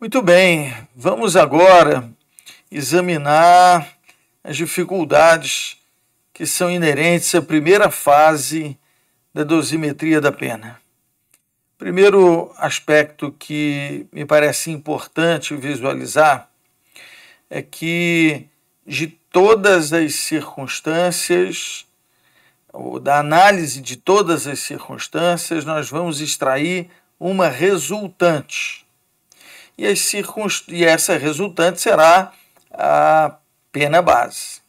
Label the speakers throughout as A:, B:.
A: Muito bem, vamos agora examinar as dificuldades que são inerentes à primeira fase da dosimetria da pena. Primeiro aspecto que me parece importante visualizar é que de todas as circunstâncias, ou da análise de todas as circunstâncias, nós vamos extrair uma resultante. E essa resultante será a pena base.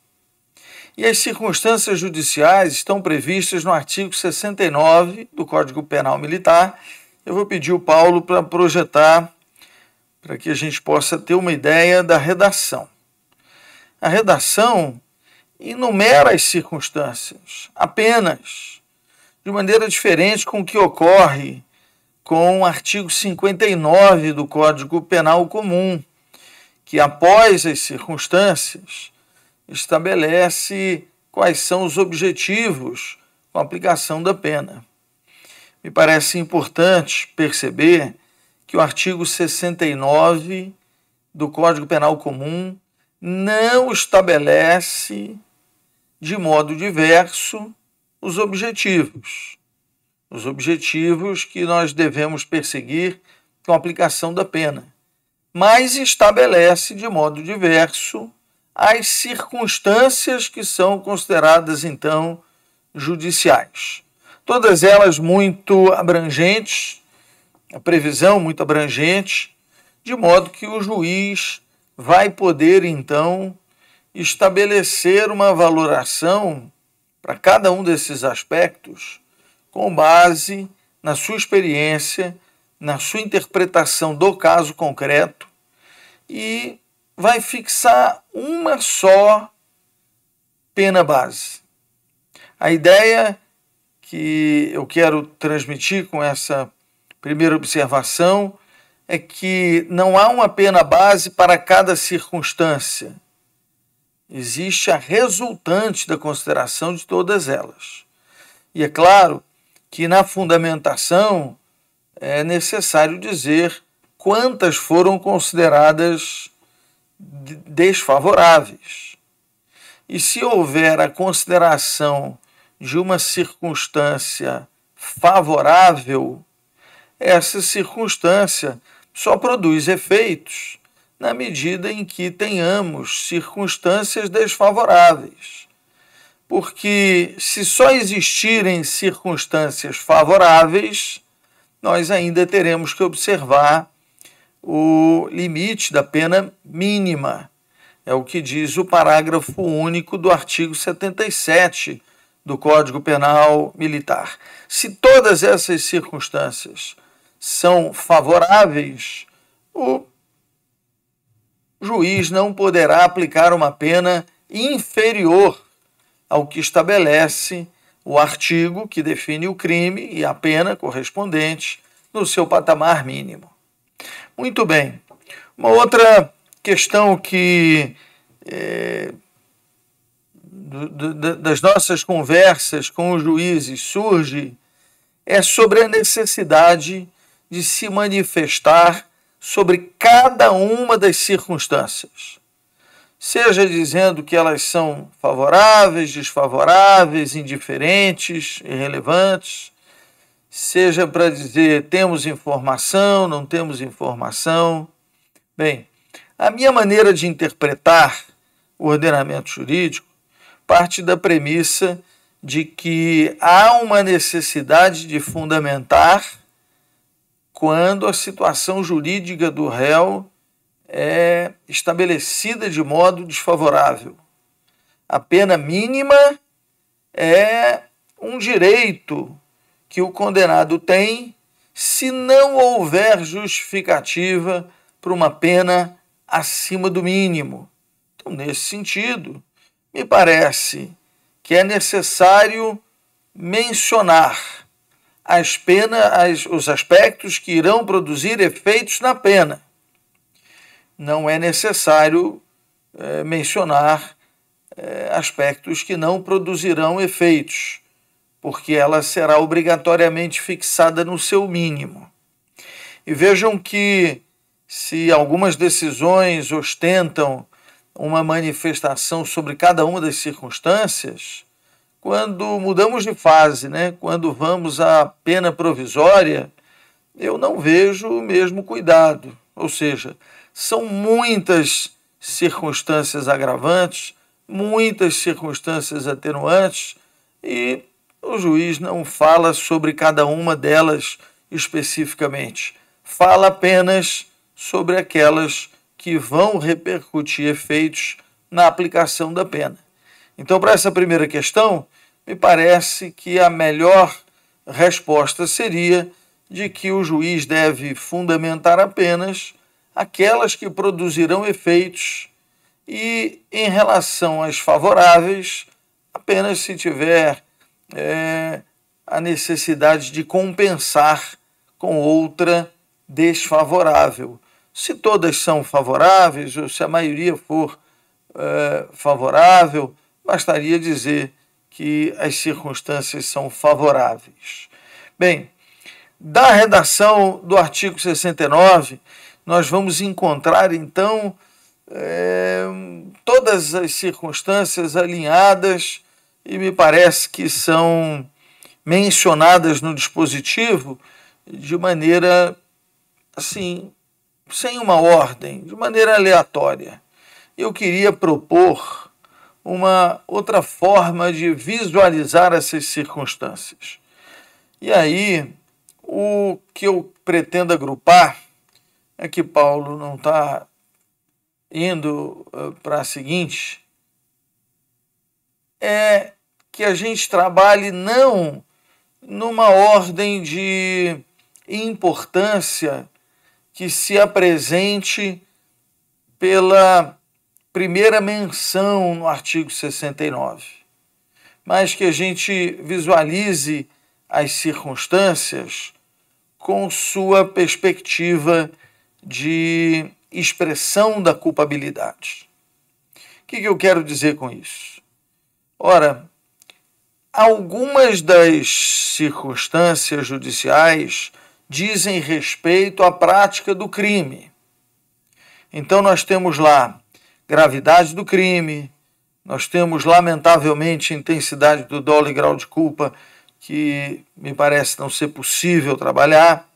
A: E as circunstâncias judiciais estão previstas no artigo 69 do Código Penal Militar. Eu vou pedir o Paulo para projetar, para que a gente possa ter uma ideia da redação. A redação enumera as circunstâncias, apenas, de maneira diferente com o que ocorre com o artigo 59 do Código Penal Comum, que após as circunstâncias estabelece quais são os objetivos com a aplicação da pena. Me parece importante perceber que o artigo 69 do Código Penal Comum não estabelece de modo diverso os objetivos que nós devemos perseguir com a aplicação da pena, mas estabelece de modo diverso as circunstâncias que são consideradas, então, judiciais. Todas elas muito abrangentes, a previsão muito abrangente, de modo que o juiz vai poder, então, estabelecer uma valoração para cada um desses aspectos com base na sua experiência, na sua interpretação do caso concreto e vai fixar uma só pena base. A ideia que eu quero transmitir com essa primeira observação é que não há uma pena base para cada circunstância. Existe a resultante da consideração de todas elas. E é claro que na fundamentação é necessário dizer quantas foram consideradas desfavoráveis. E se houver a consideração de uma circunstância favorável, essa circunstância só produz efeitos na medida em que tenhamos circunstâncias desfavoráveis. Porque se só existirem circunstâncias favoráveis, nós ainda teremos que observar o limite da pena mínima. É o que diz o parágrafo único do artigo 77 do Código Penal Militar. Se todas essas circunstâncias são favoráveis, o juiz não poderá aplicar uma pena inferior ao que estabelece o artigo que define o crime e a pena correspondente no seu patamar mínimo. Muito bem. Uma outra questão que das nossas conversas com os juízes surge é sobre a necessidade de se manifestar sobre cada uma das circunstâncias. Seja dizendo que elas são favoráveis, desfavoráveis, indiferentes, irrelevantes, seja para dizer temos informação, não temos informação. Bem, a minha maneira de interpretar o ordenamento jurídico parte da premissa de que há uma necessidade de fundamentar quando a situação jurídica do réu é estabelecida de modo desfavorável. A pena mínima é um direito que o condenado tem se não houver justificativa para uma pena acima do mínimo. Então, nesse sentido, me parece que é necessário mencionar os aspectos que irão produzir efeitos na pena. Não é necessário mencionar aspectos que não produzirão efeitos, porque ela será obrigatoriamente fixada no seu mínimo. E vejam que se algumas decisões ostentam uma manifestação sobre cada uma das circunstâncias, quando mudamos de fase, quando vamos à pena provisória, eu não vejo o mesmo cuidado. Ou seja, são muitas circunstâncias agravantes, muitas circunstâncias atenuantes, e o juiz não fala sobre cada uma delas especificamente. Fala apenas sobre aquelas que vão repercutir efeitos na aplicação da pena. Então, para essa primeira questão, me parece que a melhor resposta seria de que o juiz deve fundamentar apenas aquelas que produzirão efeitos e, em relação às favoráveis, apenas se tiver a necessidade de compensar com outra desfavorável. Se todas são favoráveis, ou se a maioria for favorável, bastaria dizer que as circunstâncias são favoráveis. Bem, da redação do artigo 69, nós vamos encontrar, então, todas as circunstâncias alinhadas e me parece que são mencionadas no dispositivo de maneira, assim, sem uma ordem, de maneira aleatória. Eu queria propor uma outra forma de visualizar essas circunstâncias. E aí, o que eu pretendo agrupar é que Paulo não está indo para a seguinte, é que a gente trabalhe não numa ordem de importância que se apresente pela primeira menção no artigo 69, mas que a gente visualize as circunstâncias com sua perspectiva de expressão da culpabilidade. O que eu quero dizer com isso? Ora, algumas das circunstâncias judiciais dizem respeito à prática do crime. Então nós temos lá gravidade do crime, nós temos, lamentavelmente, intensidade do dolo e grau de culpa, que me parece não ser possível trabalhar,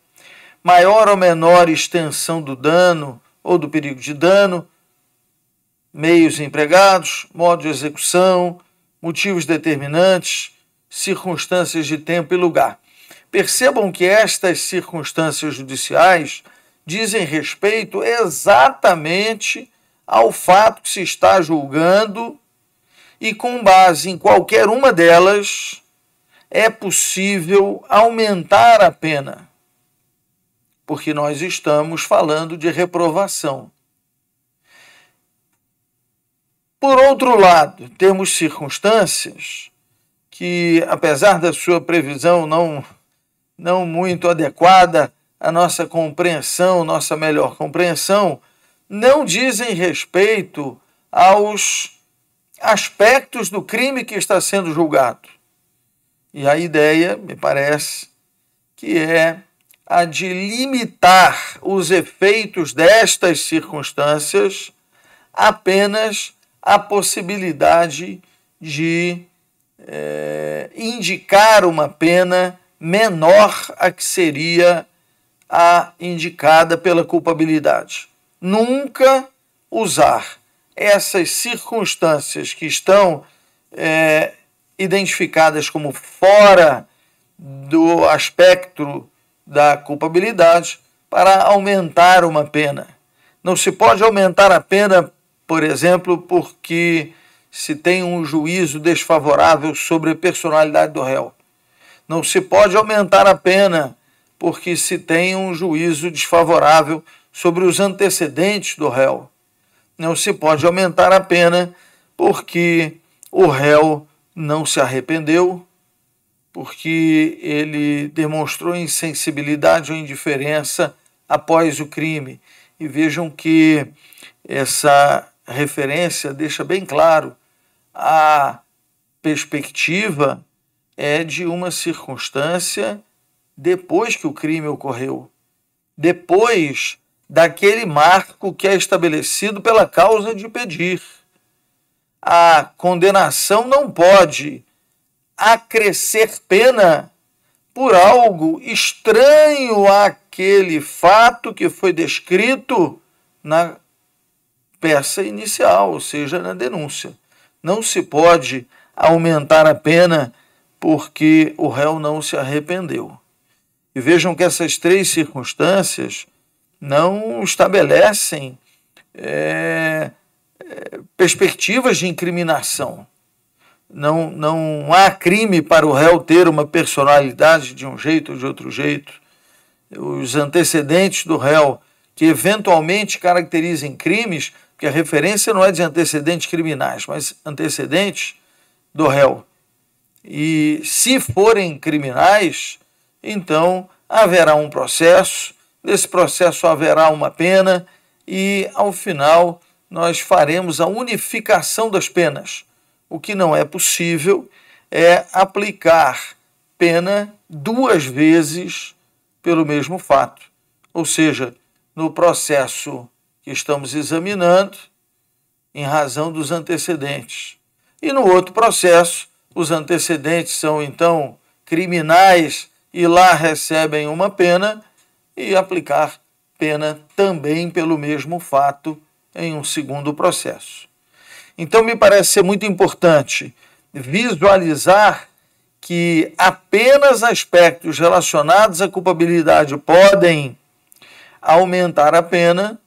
A: maior ou menor extensão do dano ou do perigo de dano, meios empregados, modo de execução, motivos determinantes, circunstâncias de tempo e lugar. Percebam que estas circunstâncias judiciais dizem respeito exatamente ao fato que se está julgando e, com base em qualquer uma delas, é possível aumentar a pena, porque nós estamos falando de reprovação. Por outro lado, temos circunstâncias que, apesar da sua previsão não muito adequada à nossa compreensão, nossa melhor compreensão, não dizem respeito aos aspectos do crime que está sendo julgado. E a ideia, me parece, que é a de limitar os efeitos destas circunstâncias apenas à possibilidade de indicar uma pena menor a que seria a indicada pela culpabilidade. Nunca usar essas circunstâncias que estão identificadas como fora do aspecto da culpabilidade para aumentar uma pena. Não se pode aumentar a pena, por exemplo, porque se tem um juízo desfavorável sobre a personalidade do réu. Não se pode aumentar a pena porque se tem um juízo desfavorável sobre os antecedentes do réu. Não se pode aumentar a pena porque o réu não se arrependeu, porque ele demonstrou insensibilidade ou indiferença após o crime. E vejam que essa referência deixa bem claro a perspectiva é de uma circunstância depois que o crime ocorreu, depois daquele marco que é estabelecido pela causa de pedir. A condenação não pode acrescer pena por algo estranho àquele fato que foi descrito na peça inicial, ou seja, na denúncia. Não se pode aumentar a pena porque o réu não se arrependeu. E vejam que essas três circunstâncias não estabelecem perspectivas de incriminação. Não há crime para o réu ter uma personalidade de um jeito ou de outro jeito. Os antecedentes do réu que eventualmente caracterizem crimes, porque a referência não é de antecedentes criminais, mas antecedentes do réu. E se forem criminais, então haverá um processo, nesse processo haverá uma pena e, ao final, nós faremos a unificação das penas. O que não é possível é aplicar pena duas vezes pelo mesmo fato. Ou seja, no processo que estamos examinando, em razão dos antecedentes. E no outro processo, os antecedentes são, então, criminais e lá recebem uma pena, e aplicar pena também pelo mesmo fato em um segundo processo. Então, me parece ser muito importante visualizar que apenas aspectos relacionados à culpabilidade podem aumentar a pena,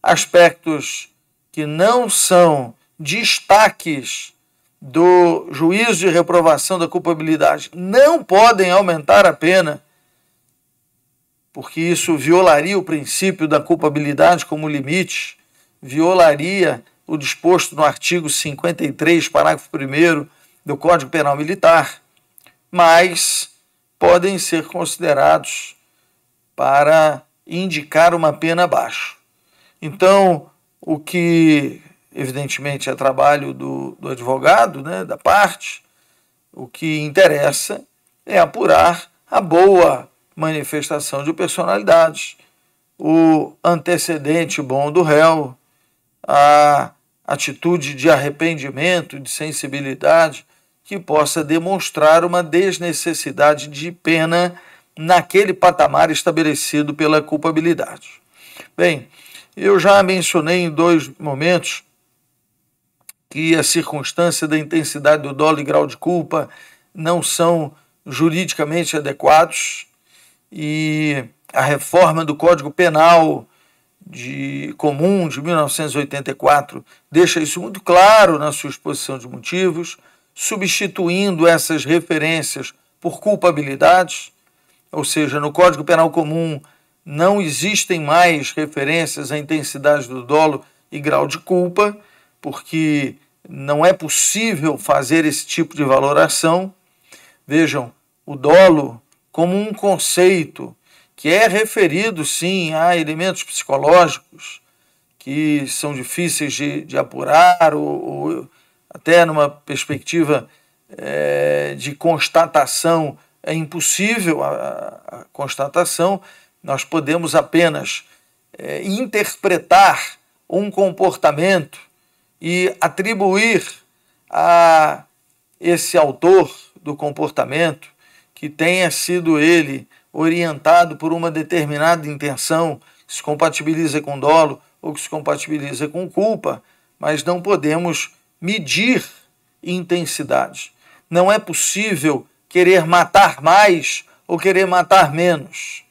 A: aspectos que não são destaques do juízo de reprovação da culpabilidade não podem aumentar a pena, porque isso violaria o princípio da culpabilidade como limite, violaria o disposto no artigo 53, parágrafo 1º do Código Penal Militar, mas podem ser considerados para indicar uma pena abaixo. Então, o que evidentemente é trabalho do advogado, né, da parte, o que interessa é apurar a boa manifestação de personalidade, o antecedente bom do réu, a atitude de arrependimento, de sensibilidade, que possa demonstrar uma desnecessidade de pena naquele patamar estabelecido pela culpabilidade. Bem, eu já mencionei em dois momentos que a circunstância da intensidade do dolo e grau de culpa não são juridicamente adequados e a reforma do Código Penal comum de 1984 deixa isso muito claro na sua exposição de motivos, substituindo essas referências por culpabilidades, ou seja, no Código Penal comum não existem mais referências à intensidade do dolo e grau de culpa, porque não é possível fazer esse tipo de valoração. Vejam, o dolo como um conceito que é referido, sim, a elementos psicológicos que são difíceis de apurar ou até numa perspectiva de constatação é impossível a constatação, nós podemos apenas interpretar um comportamento e atribuir a esse autor do comportamento que tenha sido ele orientado por uma determinada intenção que se compatibiliza com dolo ou que se compatibiliza com culpa, mas não podemos medir intensidade. Não é possível querer matar mais ou querer matar menos.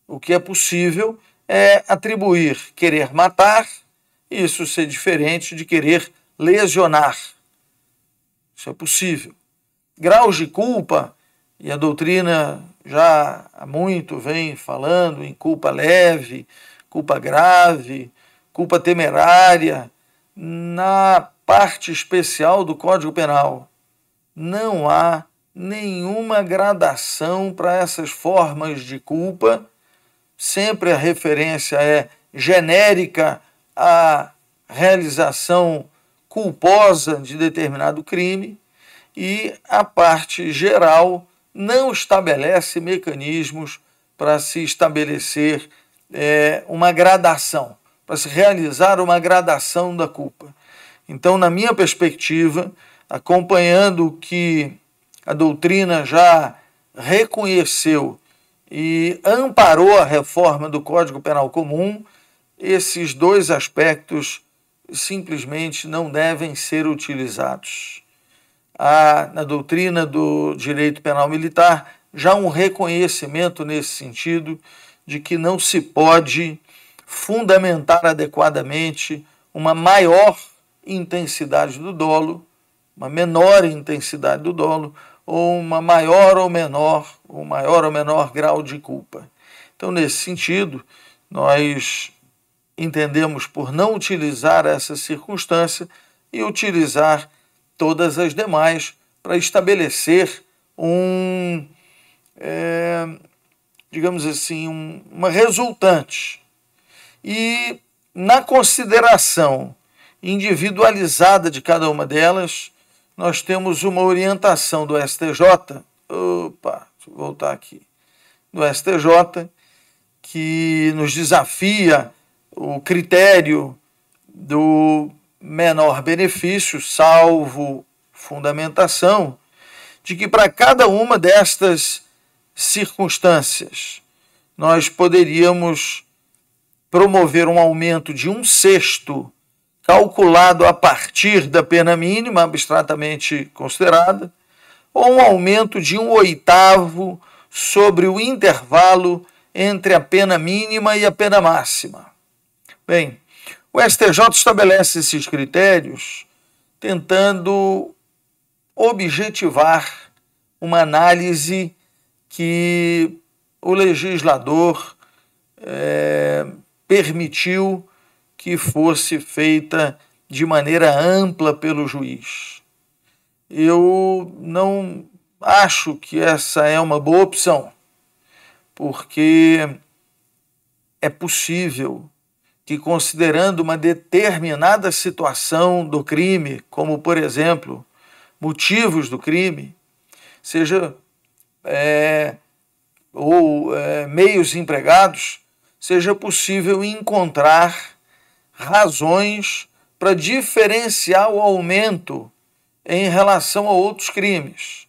A: O que é possível é atribuir querer matar, isso ser diferente de querer lesionar. Isso é possível. Graus de culpa, e a doutrina já há muito vem falando em culpa leve, culpa grave, culpa temerária, na parte especial do Código Penal. Não há nenhuma gradação para essas formas de culpa, sempre a referência é genérica à realização culposa de determinado crime e a parte geral não estabelece mecanismos para se estabelecer uma gradação, para se realizar uma gradação da culpa. Então, na minha perspectiva, acompanhando o que a doutrina já reconheceu e amparou a reforma do Código Penal Comum, esses dois aspectos simplesmente não devem ser utilizados. Há na doutrina do direito penal militar já um reconhecimento nesse sentido de que não se pode fundamentar adequadamente uma maior intensidade do dolo, uma menor intensidade do dolo, ou uma maior ou menor grau de culpa. Então, nesse sentido, nós entendemos por não utilizar essa circunstância e utilizar todas as demais para estabelecer digamos assim, uma resultante. E na consideração individualizada de cada uma delas, nós temos uma orientação do STJ, deixa eu voltar aqui, do STJ, que nos desafia o critério do menor benefício, salvo fundamentação, de que para cada uma destas circunstâncias nós poderíamos promover um aumento de 1/6 calculado a partir da pena mínima abstratamente considerada, ou um aumento de 1/8 sobre o intervalo entre a pena mínima e a pena máxima. Bem, o STJ estabelece esses critérios tentando objetivar uma análise que o legislador permitiu que fosse feita de maneira ampla pelo juiz. Eu não acho que essa é uma boa opção, porque é possível que, considerando uma determinada situação do crime, como, por exemplo, motivos do crime, seja meios empregados, seja possível encontrar razões para diferenciar o aumento em relação a outros crimes.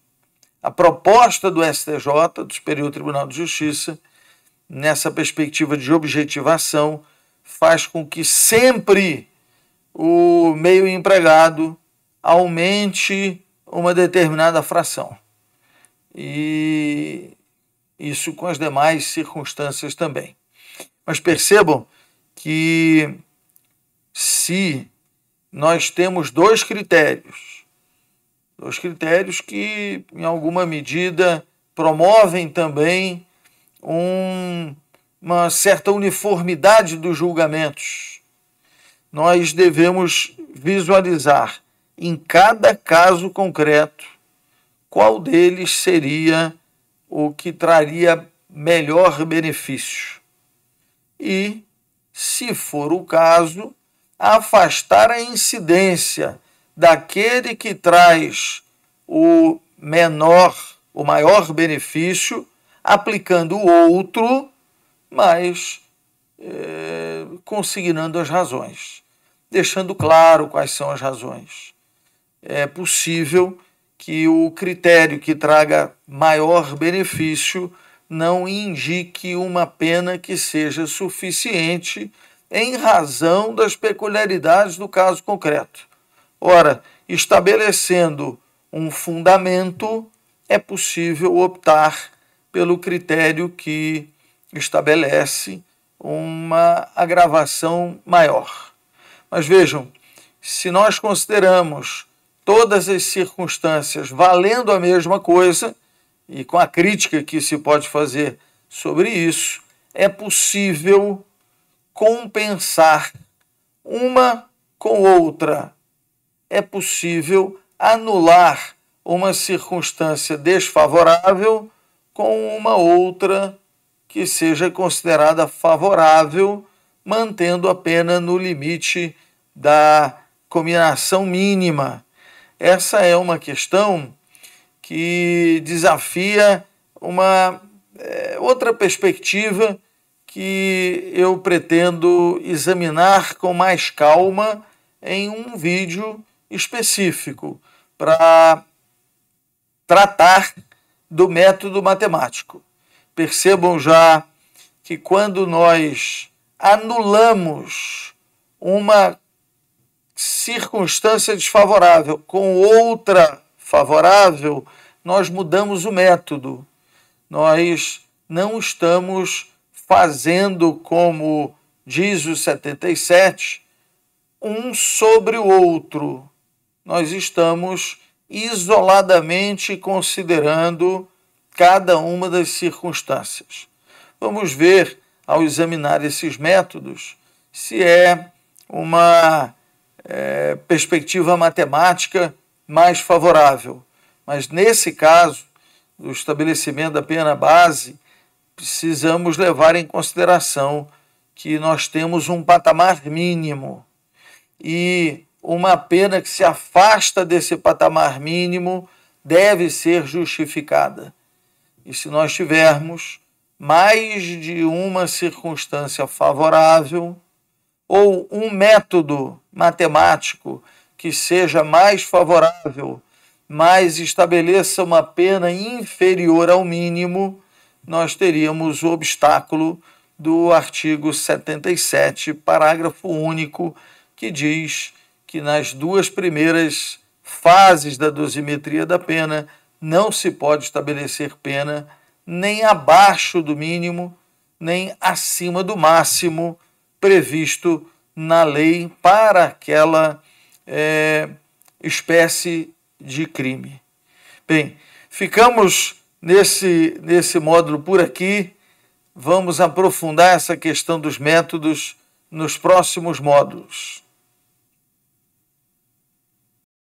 A: A proposta do STJ, do Superior Tribunal de Justiça, nessa perspectiva de objetivação, faz com que sempre o meio empregado aumente uma determinada fração. E isso com as demais circunstâncias também. Mas percebam que se nós temos dois critérios que, em alguma medida, promovem também uma certa uniformidade dos julgamentos, nós devemos visualizar em cada caso concreto qual deles seria o que traria melhor benefício. E, se for o caso, afastar a incidência daquele que traz o maior benefício, aplicando o outro, mas consignando as razões, deixando claro quais são as razões. É possível que o critério que traga maior benefício não indique uma pena que seja suficiente em razão das peculiaridades do caso concreto. Ora, estabelecendo um fundamento, é possível optar pelo critério que estabelece uma agravação maior. Mas vejam, se nós consideramos todas as circunstâncias valendo a mesma coisa, e com a crítica que se pode fazer sobre isso, é possível compensar uma com outra. É possível anular uma circunstância desfavorável com uma outra que seja considerada favorável, mantendo a pena no limite da cominação mínima. Essa é uma questão que desafia uma outra perspectiva que eu pretendo examinar com mais calma em um vídeo específico para tratar do método matemático. Percebam já que quando nós anulamos uma circunstância desfavorável com outra favorável, nós mudamos o método. Nós não estamos fazendo, como diz o 77, um sobre o outro. Nós estamos isoladamente considerando cada uma das circunstâncias. Vamos ver, ao examinar esses métodos, se é uma perspectiva matemática mais favorável. Mas, nesse caso, do estabelecimento da pena base, precisamos levar em consideração que nós temos um patamar mínimo e uma pena que se afasta desse patamar mínimo deve ser justificada. E se nós tivermos mais de uma circunstância favorável ou um método matemático que seja mais favorável, mas estabeleça uma pena inferior ao mínimo, nós teríamos o obstáculo do artigo 77, parágrafo único, que diz que nas duas primeiras fases da dosimetria da pena não se pode estabelecer pena nem abaixo do mínimo, nem acima do máximo previsto na lei para aquela espécie de crime. Bem, ficamos nesse módulo por aqui. Vamos aprofundar essa questão dos métodos nos próximos módulos.